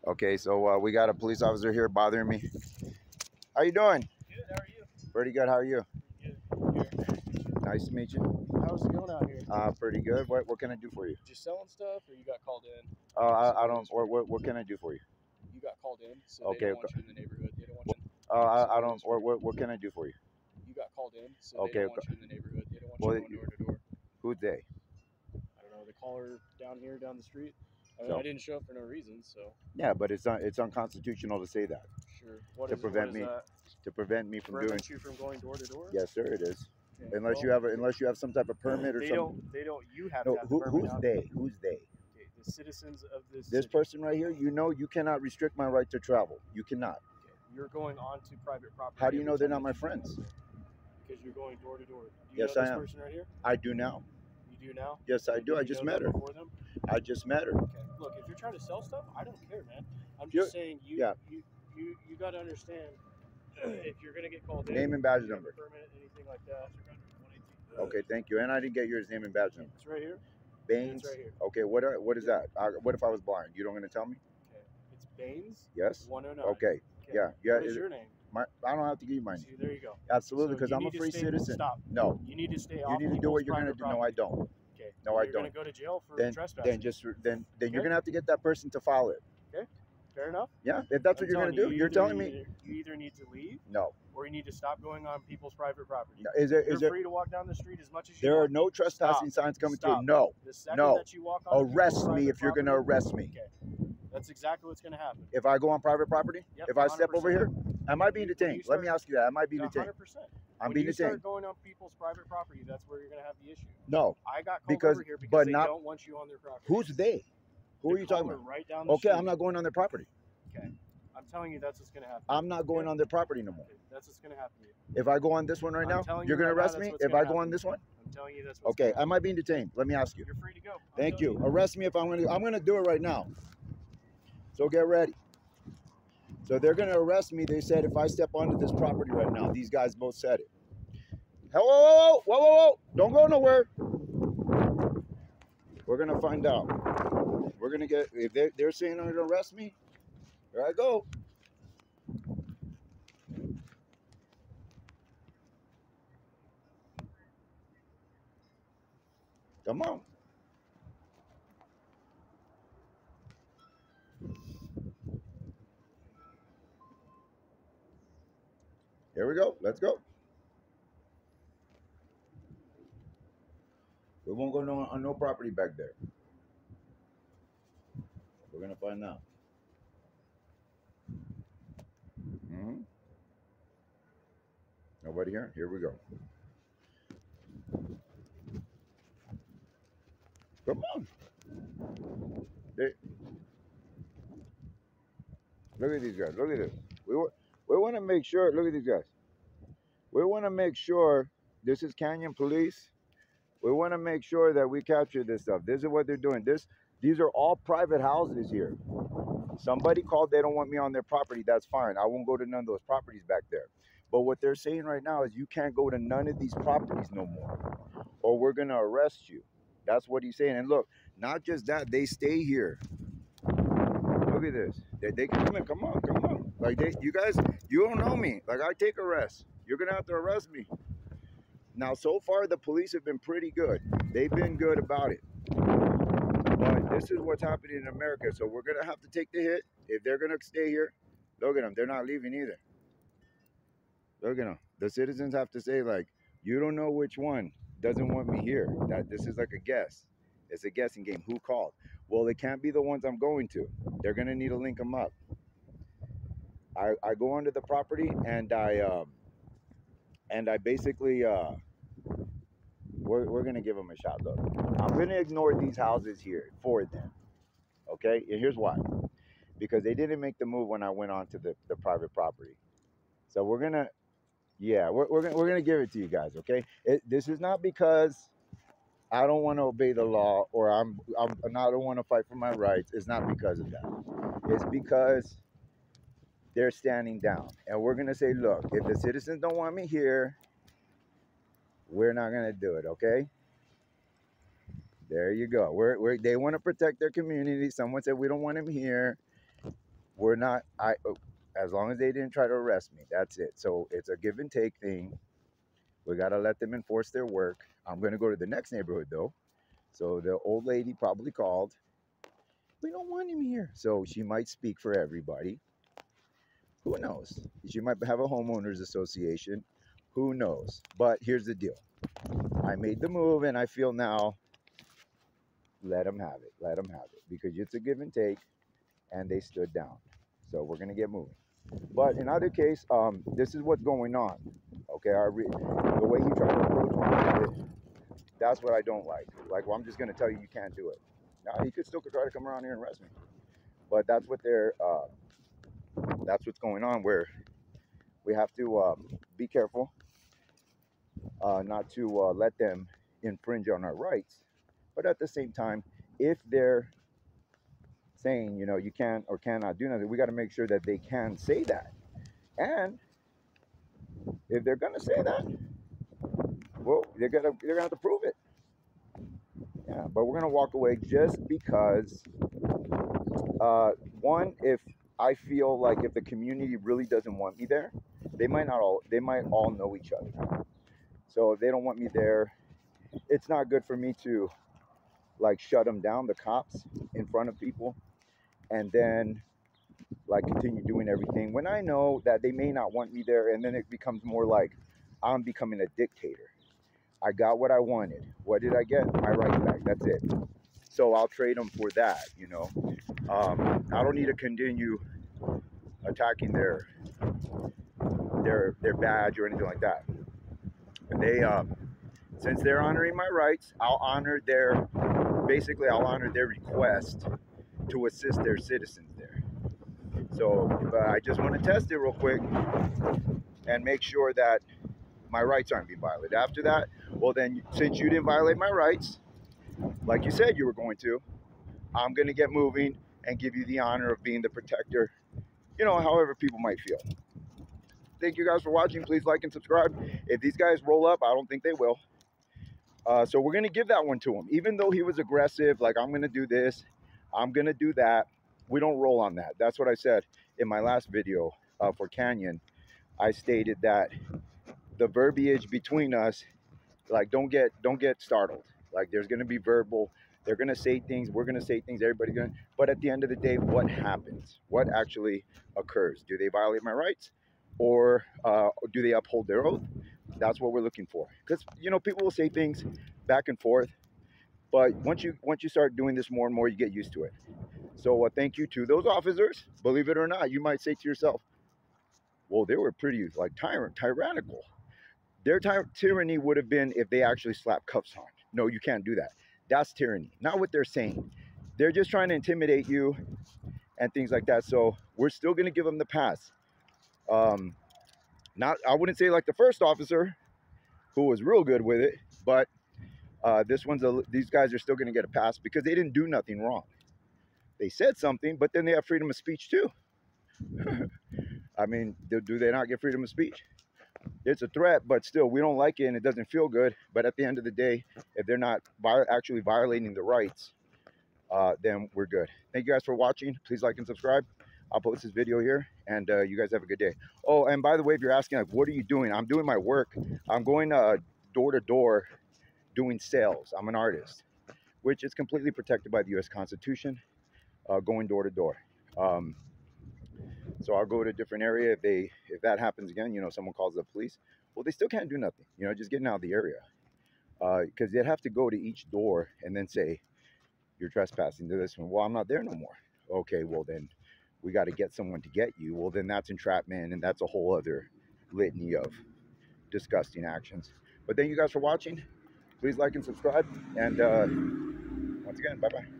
Okay, so we got a police officer here bothering me. How you doing? Good, how are you? Pretty good. How are you? Good. Here. Nice to meet you. How's it going out here? Pretty good. What can I do for you? Just selling stuff, or you got called in? I don't. What can I do for you? You got called in, so Okay, they don't want you in the neighborhood. They don't want you. I don't. What can I do for you? You got called in, so Okay, they don't want you in the neighborhood. They don't want well, you going door to door. Who's they? I don't know. The caller down here, down the street. I mean, So- I didn't show up for no reason, so Yeah, but it's unconstitutional to say that. sure. What To is prevent what me is that? To prevent me from doing. Prevent you from going door to door? Yes, sir. It is. Okay, Unless well, you have some type of permit or they something. don't. They don't. You have No, to have the permit. who's Not- they? Who's they? Okay, the citizens of this. This city. person right here. You cannot restrict my right to travel. You cannot. Okay, you're going onto private property. How do you know every they're time not my that you- friends? Because you're going door to door. Do you Yes, know I this am. person right here? I do now. You do now? Yes, I Did do. you I just know met that her. before them? I just met her. Okay. Look, if you're trying to sell stuff, I don't care, man. I'm You're- just saying you yeah. you got to understand if you're gonna get called in. Name and badge you have number. a permit, anything like that. Okay, thank you. And I didn't get yours name and badge number. It's right here. Baines. It's right here. Okay, what is that? What if I was blind? You don't gonna tell me? Okay. It's Baines. Yes. 109. Okay. Yeah. Yeah. What is your name? I don't have to give you my name. See, there you go. Absolutely, So because you I'm a need to free stay- citizen. Stop. No. You need to stay You off need to do people's what you're gonna private do. No, I property. don't. Okay. No, I You're gonna don't. go to jail for Then trespassing. then you're Okay. gonna have to get that person to file it. Fair enough. Yeah. If that's what I'm you're gonna telling do, you, you're telling me you either need to leave no. or you need to stop going on people's private property. Is You're there? free to walk down the street as much as you There are want. no trespassing Stop. signs coming Stop. through. No. The second No. that you walk on people's Arrest me private if you're gonna property- arrest me. Okay. That's exactly what's going to happen. If I go on private property, Yep, if I step 100%. over here, am I being When you detained? Let me start- ask you that. Am I being detained? 100%. I'm When being you detained. start going on people's private property, that's where you're going to have the issue. No. I got called Because- over here because but they not- don't want you on their property. Who's they? Who The are you talking caller about? Right down the Okay, street. I'm not going on their property. Okay. I'm telling you that's what's going to happen. I'm not going Okay? on their property no more. Okay, that's what's going to happen to you. If I go on this one right I'm now, telling you're you going to right now arrest that's me what's if gonna I go happen. on this one? I'm telling you that's what's Okay, gonna am I being detained? Let me ask you. You're free to go. I'm Thank telling you. Arrest me if I'm going to do it right now. So get ready. So they're going to arrest me. They said if I step onto this property right now, these guys both said it. Whoa. Don't go nowhere. We're going to find out. We're going to get, if they're saying they're going to arrest me, here I go. Come on. Here we go. Let's go. We won't go on no property back there. We're going to find out. Nobody here? Here we go. Come on. Look at these guys. Look at this. We want to make sure. Look at these guys. We want to make sure. This is Canyon Police. We want to make sure that we capture this stuff. This is what they're doing. These are all private houses here. Somebody called. They don't want me on their property. That's fine. I won't go to none of those properties back there. But what they're saying right now is you can't go to none of these properties no more, or we're gonna arrest you. That's what he's saying. And look, not just that, they stay here. Look at this. They can come in. Come on. Like you guys, you don't know me. Like I take arrests. You're gonna have to arrest me. Now, so far, the police have been pretty good. They've been good about it. But this is what's happening in America. So we're gonna have to take the hit. If they're gonna stay here, look at them. They're not leaving either. Look at them. The citizens have to say, like, you don't know which one doesn't want me here. That this is like a guess. It's a guessing game. Who called? Well, it can't be the ones I'm going to. They're gonna need to link them up. I go onto the property and I basically we're gonna give them a shot. Look, I'm gonna ignore these houses here for them. Okay, and here's why. Because they didn't make the move when I went onto the private property. So we're gonna give it to you guys, okay? This is not because I don't want to obey the law or I don't want to fight for my rights. It's not because of that. It's because they're standing down, and we're gonna say, look, if the citizens don't want me here, we're not gonna do it, okay? There you go. They want to protect their community. Someone said we don't want him here. we're not. As long as they didn't try to arrest me, that's it. So it's a give and take thing. We gotta let them enforce their work. I'm gonna go to the next neighborhood though. So the old lady probably called. We don't want him here. So she might speak for everybody. Who knows? She might have a homeowners association. Who knows? But here's the deal. I made the move and I feel now, let them have it. Let them have it. Because it's a give and take and they stood down. So we're going to get moving. But in either case, this is what's going on. Okay, the way he tried to approach me with it, that's what I don't like. Like, well, I'm just going to tell you you can't do it. Now, he could still try to come around here and arrest me. But that's what that's what's going on, where we have to be careful not to let them infringe on our rights. But at the same time, if they're saying, you know, you can or cannot do nothing, we got to make sure that they can say that. And if they're gonna say that, well, they're gonna have to prove it. Yeah, but we're gonna walk away just because. One, if I feel like if the community really doesn't want me there, they might all know each other. So if they don't want me there, it's not good for me to like shut them down, the cops, in front of people, and then like continue doing everything when I know that they may not want me there, and then it becomes more like I'm becoming a dictator. I got what I wanted. What did I get? My rights back. That's it. So I'll trade them for that. You know, I don't need to continue attacking their badge or anything like that. They since they're honoring my rights, I'll honor I'll honor their request to assist their citizens there. So I just want to test it real quick and make sure that my rights aren't being violated. After that, well then, since you didn't violate my rights, like you said you were going to, I'm going to get moving and give you the honor of being the protector, you know, however people might feel. Thank you guys for watching. Please like and subscribe. If these guys roll up, I don't think they will. So we're going to give that one to him. Even though he was aggressive, like, I'm going to do this, I'm going to do that, we don't roll on that. That's what I said in my last video for Canyon. I stated that the verbiage between us, like, don't get startled. Like, there's going to be verbal, they're going to say things, we're going to say things, everybody's going to, but at the end of the day, what happens? What actually occurs? Do they violate my rights, or do they uphold their oath? That's what we're looking for. Because, you know, people will say things back and forth, but once you start doing this more and more, you get used to it. So thank you to those officers. Believe it or not, you might say to yourself, well, they were pretty like tyrannical. Their tyranny would have been if they actually slapped cuffs on. No, you can't do that. That's tyranny. Not what they're saying. They're just trying to intimidate you and things like that. So we're still going to give them the pass. Not, I wouldn't say like the first officer, who was real good with it, but these guys are still going to get a pass because they didn't do nothing wrong. They said something, but then they have freedom of speech too. I mean, do they not get freedom of speech? It's a threat, but still, we don't like it and it doesn't feel good. But at the end of the day, if they're not actually violating the rights, then we're good. Thank you guys for watching. Please like and subscribe. I'll post this video here, and you guys have a good day. Oh, and by the way, if you're asking, like, what are you doing? I'm doing my work. I'm going door to door doing sales. I'm an artist, which is completely protected by the U.S. Constitution, going door to door. So I'll go to a different area. If that happens again, you know, someone calls the police, well, they still can't do nothing, you know, just getting out of the area. Because they'd have to go to each door and then say, you're trespassing to this one. Well, I'm not there no more. Okay, well then we got to get someone to get you. Well, then that's entrapment, and that's a whole other litany of disgusting actions. But thank you guys for watching. Please like and subscribe. And once again, bye-bye.